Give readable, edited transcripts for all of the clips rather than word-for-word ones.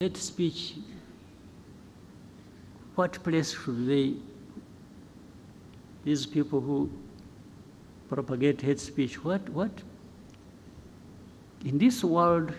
Hate speech, what place should these people who propagate hate speech, what, in this world,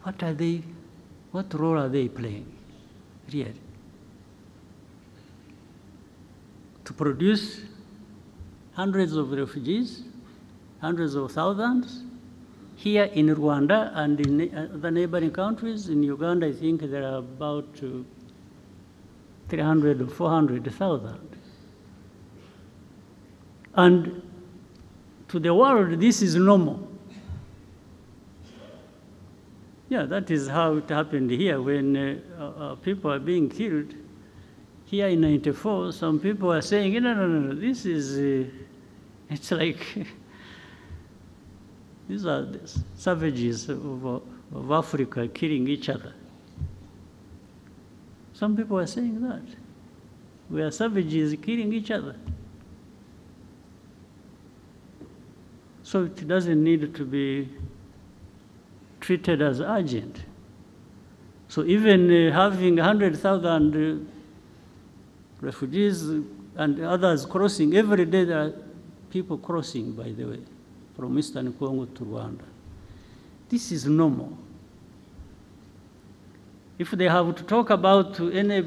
what role are they playing, really? To produce hundreds of refugees, hundreds of thousands, here in Rwanda and in the neighboring countries. In Uganda, I think there are about 300 or 400,000. And to the world, this is normal. Yeah, that is how it happened here when people are being killed. Here in '94, some people are saying, no, this is, it's like, these are the savages of Africa killing each other. Some people are saying that. We are savages killing each other. So it doesn't need to be treated as urgent. So even having 100,000 refugees and others crossing, every day there are people crossing, by the way, from Eastern Congo to Rwanda. This is normal. If they have to talk about any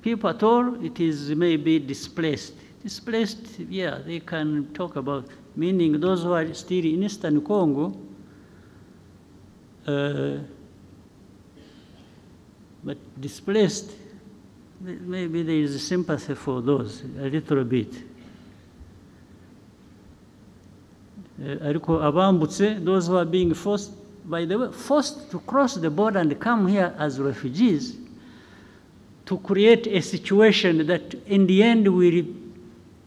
people at all, it is maybe displaced. Displaced, yeah, they can talk about, meaning those who are still in Eastern Congo, but displaced, maybe there is sympathy for those, a little bit. Those who are being forced, by the way, forced to cross the border and come here as refugees, to create a situation that in the end will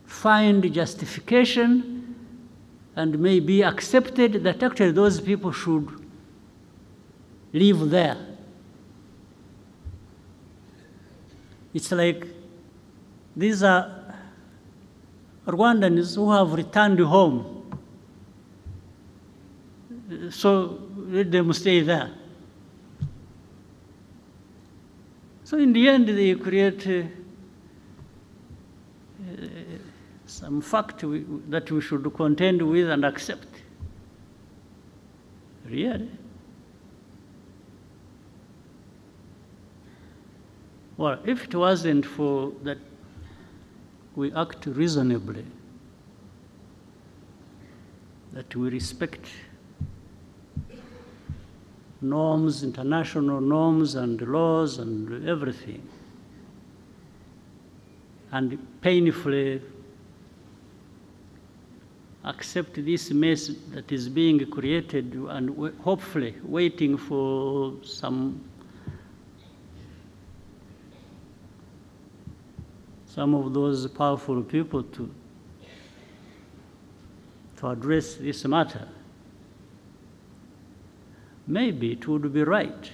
find justification and may be accepted that actually those people should live there. It's like these are Rwandans who have returned home. So let them stay there. So in the end, they create some fact that we should contend with and accept. Really? Well, if it wasn't for that we act reasonably, that we respect norms, international norms and laws and everything, and painfully accept this mess that is being created and hopefully waiting for some of those powerful people to address this matter. Maybe it would be right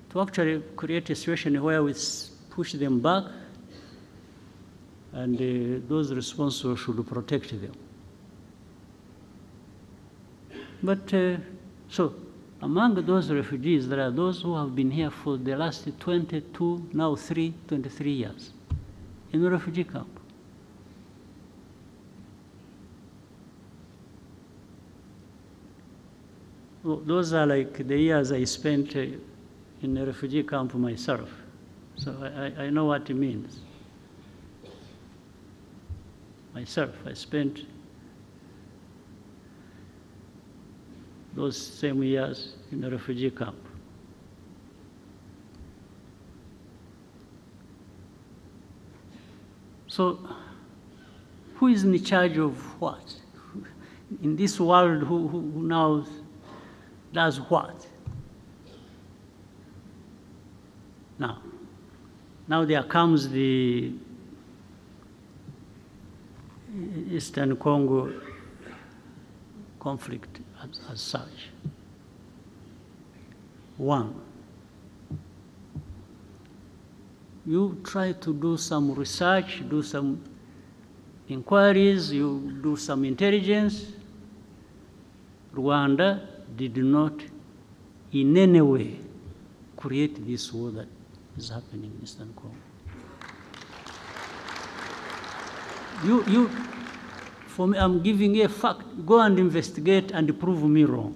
to actually create a situation where we push them back and those responsible should protect them. But so among those refugees, there are those who have been here for the last 22, now 23 years in a refugee camp. Those are like the years I spent in a refugee camp myself. So I know what it means. Myself, I spent those same years in a refugee camp. So who is in charge of what? In this world, who now does what? Now there comes the Eastern Congo conflict as such. One, you try to do some research, do some inquiries, you do some intelligence, Rwanda did not in any way create this war that is happening in Eastern Congo. For me, I'm giving you a fact. Go and investigate and prove me wrong.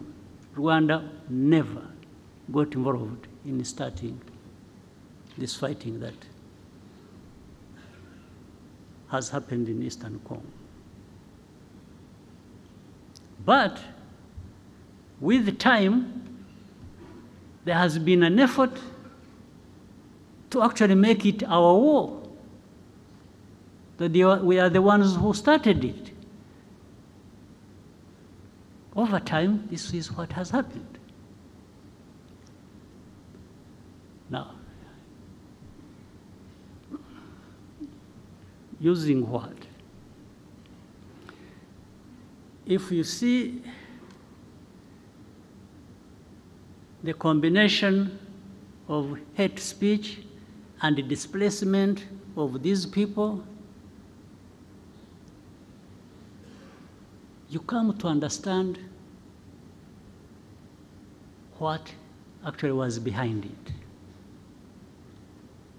Rwanda never got involved in starting this fighting that has happened in Eastern Congo. But with time, there has been an effort to actually make it our war. That we are the ones who started it. Over time, this is what has happened. Now, using what? If you see the combination of hate speech and the displacement of these people, you come to understand what actually was behind it.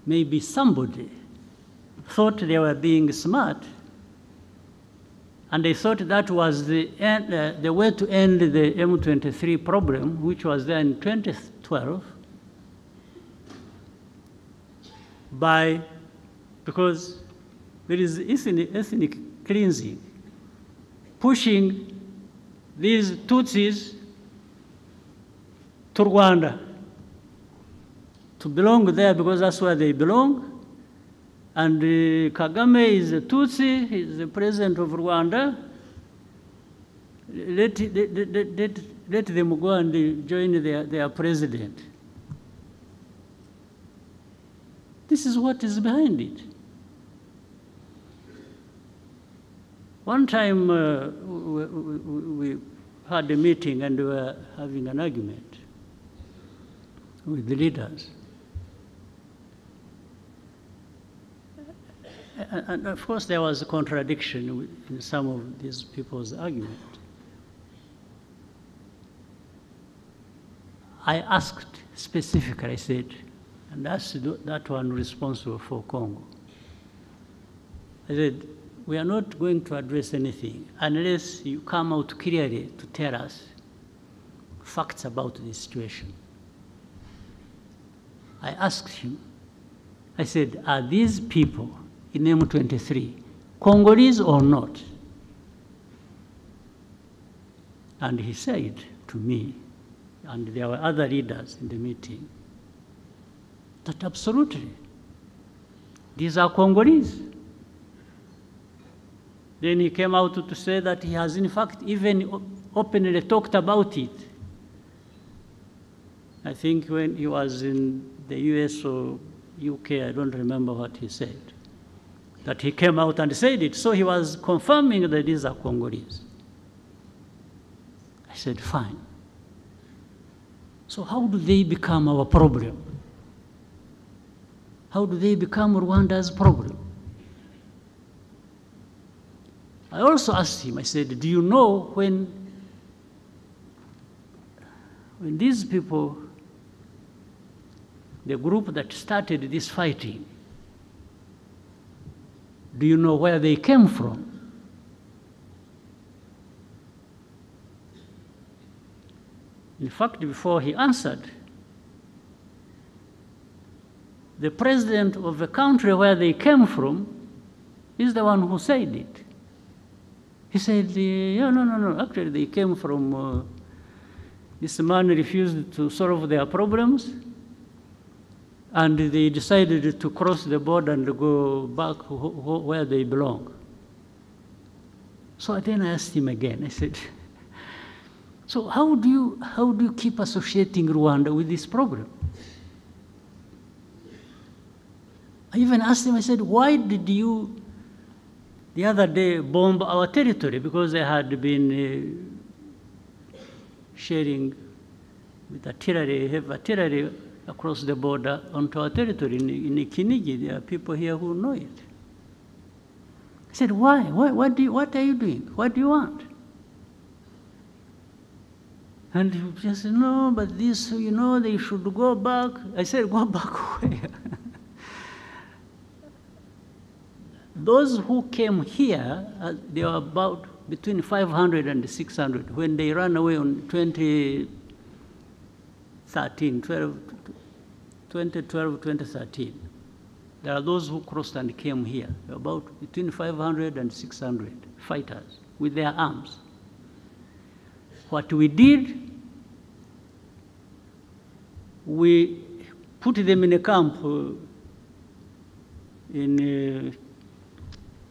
Maybe somebody thought they were being smart, and they thought that was the way to end the M23 problem, which was there in 2012, because there is ethnic cleansing, pushing these Tutsis to Rwanda, to belong there because that's where they belong. And Kagame is a Tutsi, he's the president of Rwanda. Let them go and join their president. This is what is behind it. One time we had a meeting and we were having an argument with the leaders. And of course, there was a contradiction in some of these people's argument. I asked specifically, I said, and that's that one responsible for Congo. I said, we are not going to address anything unless you come out clearly to tell us facts about this situation. I asked him, I said, are these people in M23 Congolese or not? And he said to me, and there were other leaders in the meeting, that absolutely, these are Congolese. Then he came out to say that he has in fact even openly talked about it. I think when he was in the US or UK, I don't remember what he said, that he came out and said it. So he was confirming that these are Congolese. I said, fine. So how do they become our problem? How do they become Rwanda's problem? I also asked him, I said, do you know when these people, the group that started this fighting, do you know where they came from? In fact, before he answered, the president of the country where they came from is the one who said it. He said, yeah, no, actually they came from, this man refused to solve their problems, and they decided to cross the border and go back where they belong. So then I asked him again, I said, so how do you keep associating Rwanda with this problem? I even asked him, I said, why did you the other day bomb our territory? Because they had been sharing with artillery, heavy artillery across the border onto our territory in Kinigi. There are people here who know it. I said, why? What are you doing? What do you want? And he just said, no, but this, you know, they should go back. I said, go back where? Those who came here, they were about between 500 and 600 when they ran away on 2012, 2013. There are those who crossed and came here, about between 500 and 600 fighters with their arms. What we did, we put them in a camp in,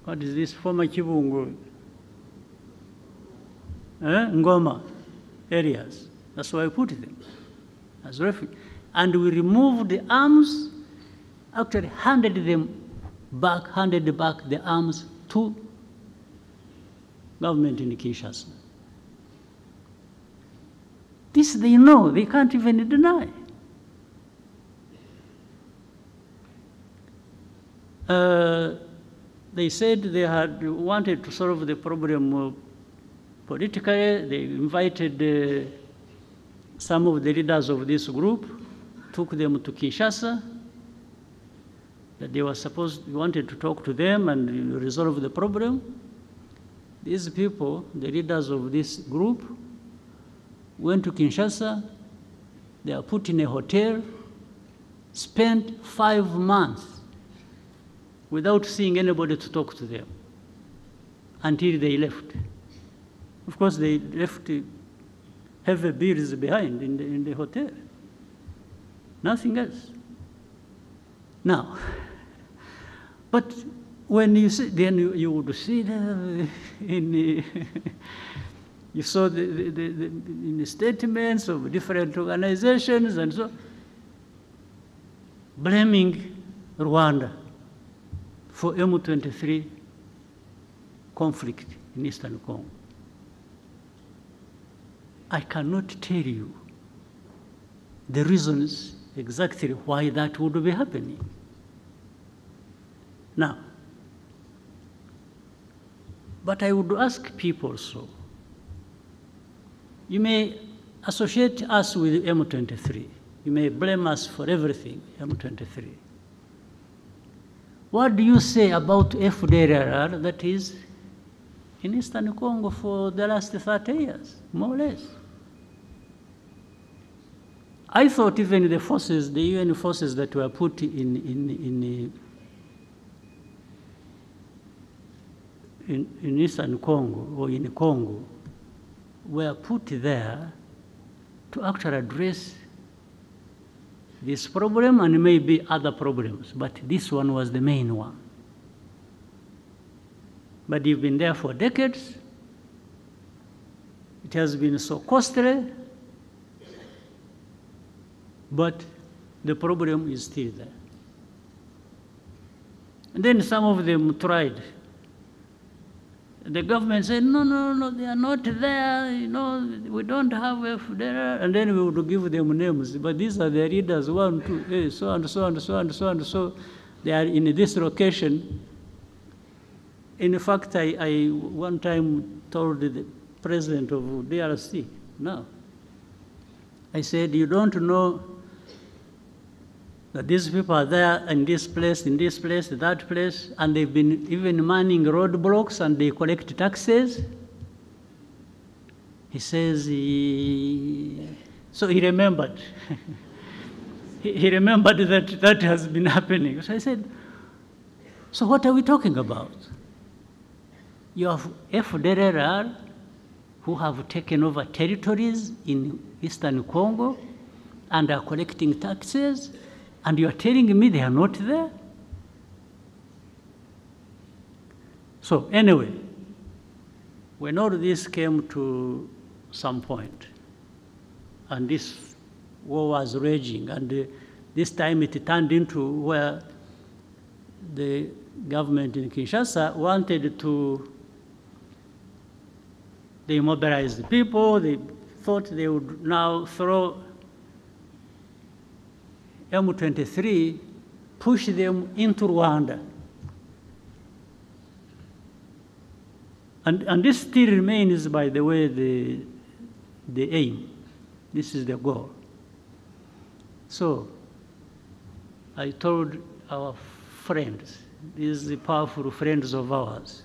what is this, former Kibungo, Ngoma areas. That's why we put them as refugees. And we removed the arms, actually handed back the arms to government in Kinshasa. This they know, they can't even deny. They said they had wanted to solve the problem politically. They invited some of the leaders of this group, took them to Kinshasa, that they were wanted to talk to them and resolve the problem. These people, the leaders of this group, went to Kinshasa. They are put in a hotel, spent 5 months without seeing anybody to talk to them until they left. Of course, they left heavy bills behind in the hotel. Nothing else. Now, but when you see, then you would see you saw in the statements of different organizations and so, blaming Rwanda for M23 conflict in Eastern Congo. I cannot tell you the reasons exactly why that would be happening. Now, but I would ask people so. You may associate us with M23. You may blame us for everything, M23. What do you say about FDLR that is in Eastern Congo for the last 30 years, more or less? I thought even the forces, the UN forces that were put in Eastern Congo or in Congo were put there to actually address this problem and maybe other problems, but this one was the main one. But you've been there for decades. It has been so costly, but the problem is still there. And then some of them tried. The government said, no, they are not there, you know, we don't have FDLR, and then we would give them names. But these are the leaders, 1, 2, so and so and so and so and so. They are in this location. In fact, I one time told the president of DRC, no. I said, you don't know that these people are there in this place, that place, and they've been even manning roadblocks and they collect taxes. He says, so he remembered. he remembered that has been happening. So I said, so what are we talking about? You have FDLR who have taken over territories in Eastern Congo and are collecting taxes, and you are telling me they are not there? So anyway, when all this came to some point, and this war was raging, and this time it turned into where the government in Kinshasa wanted to, they mobilized the people, they thought they would now throw M23, push them into Rwanda. And this still remains, by the way, the aim. This is the goal. So I told our friends, these powerful friends of ours,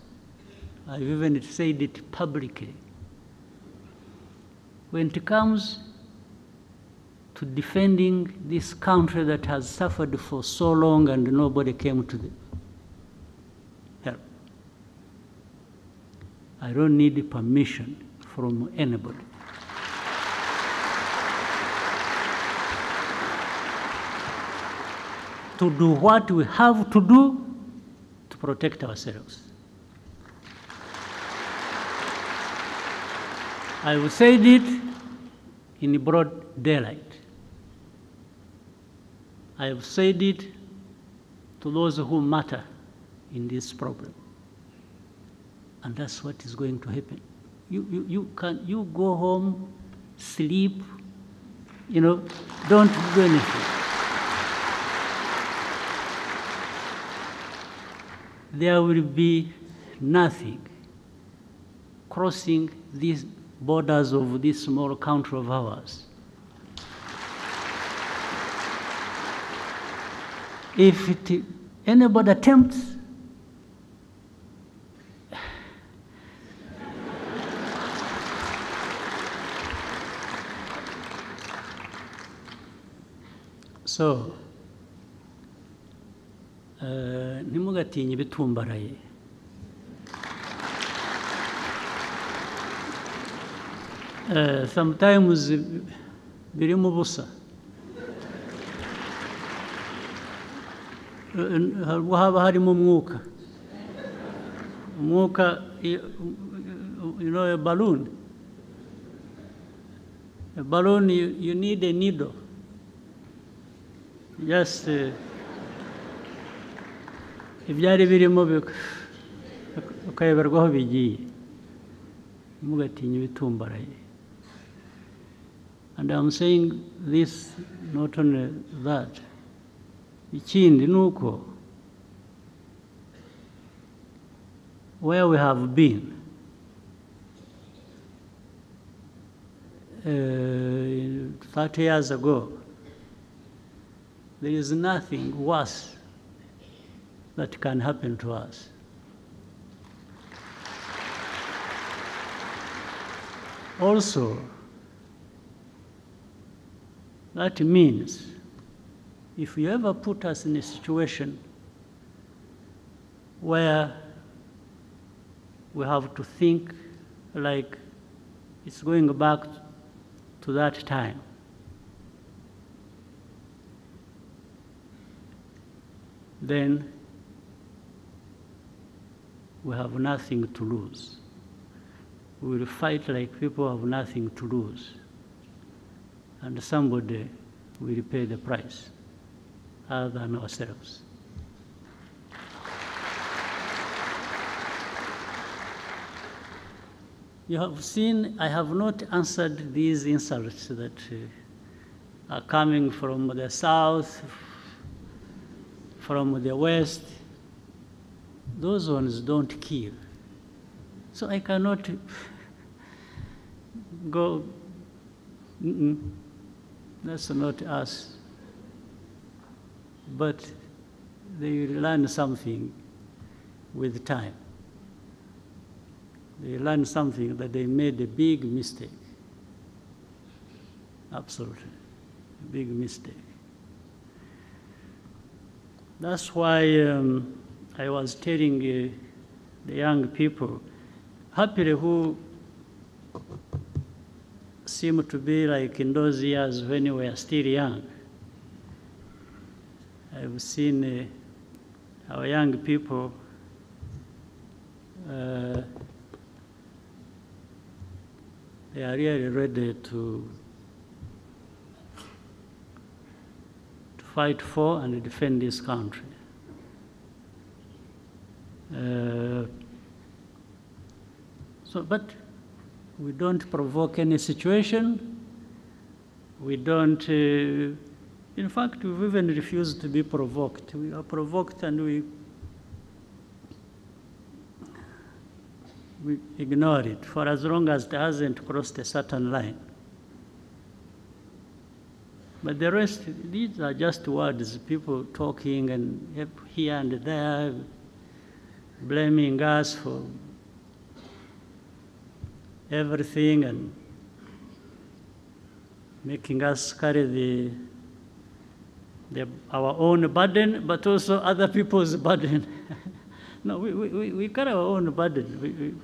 I've even said it publicly, when it comes to defending this country that has suffered for so long and nobody came to the help, I don't need permission from anybody. To do what we have to do to protect ourselves. I will say it in broad daylight. I have said it to those who matter in this problem. And that's what is going to happen. You go home, sleep, don't do anything. There will be nothing crossing these borders of this small country of ours. If anybody attempts, so ntimugatinye ibitumbaraye. Sometimes birimo ubusa. Haba harimo umwuka. Umwuka, a balloon. A balloon, you need a needle. Just ibyari birimo ukayoberwaho bigiye. Ntimugatinye ibitumbaraye. And I'm saying this, not only that. Ikindi nuko, where we have been, 30 years ago, there is nothing worse that can happen to us. Also, that means if you ever put us in a situation where we have to think like it's going back to that time, then we have nothing to lose. We will fight like people have nothing to lose. And somebody will pay the price other than ourselves. You have seen, I have not answered these insults that are coming from the south, from the west. Those ones don't kill. So I cannot go, that's not us. But they learn something with time. They learn something that they made a big mistake. Absolutely, a big mistake. That's why I was telling the young people, happily who seem to be like in those years when we were still young. I've seen our young people they are really ready to fight for and defend this country. But we don't provoke any situation. We don't, in fact, we've even refused to be provoked. We are provoked and we ignore it for as long as it hasn't crossed a certain line. But the rest, these are just words, people talking and here and there, blaming us for everything and making us carry our own burden, but also other people's burden. No, we carry our own burden.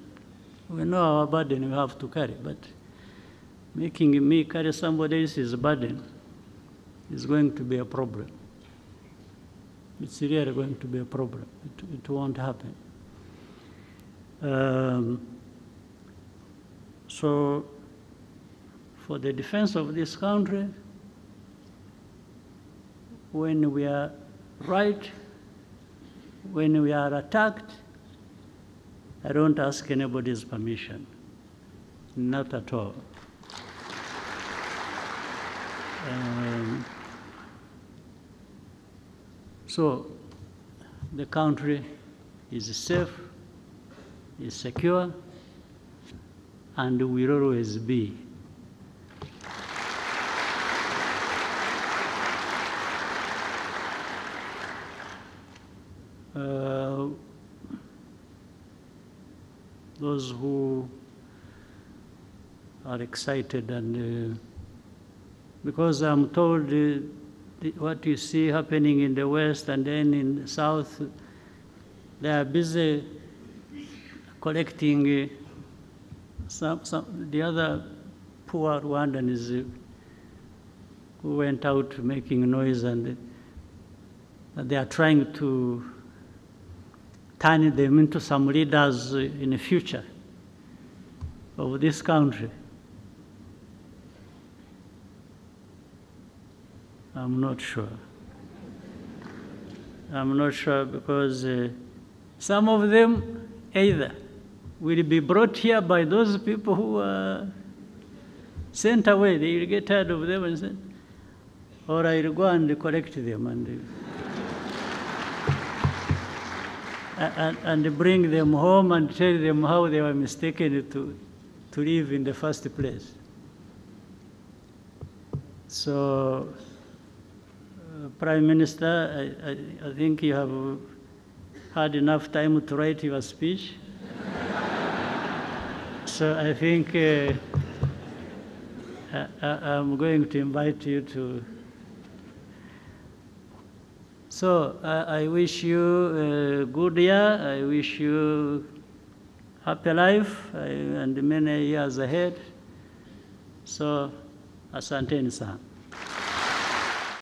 We know our burden we have to carry, but making me carry somebody else's burden is going to be a problem. It's really going to be a problem. It won't happen. So, for the defense of this country, when we are right, when we are attacked, I don't ask anybody's permission, not at all. So the country is safe, is secure, and will always be. Those who are excited and because I'm told what you see happening in the West and then in the South, they are busy collecting the other poor Rwandans who went out making noise, and they are trying to turn them into some leaders in the future of this country. I'm not sure. I'm not sure because some of them either will be brought here by those people who are sent away. They will get tired of them and sent, or I will go and collect them and bring them home and tell them how they were mistaken to live in the first place. So, Prime Minister, I think you have had enough time to write your speech. So I think I'm going to invite you to. So I wish you a good year. I wish you happy life and many years ahead. So, asanteni sana.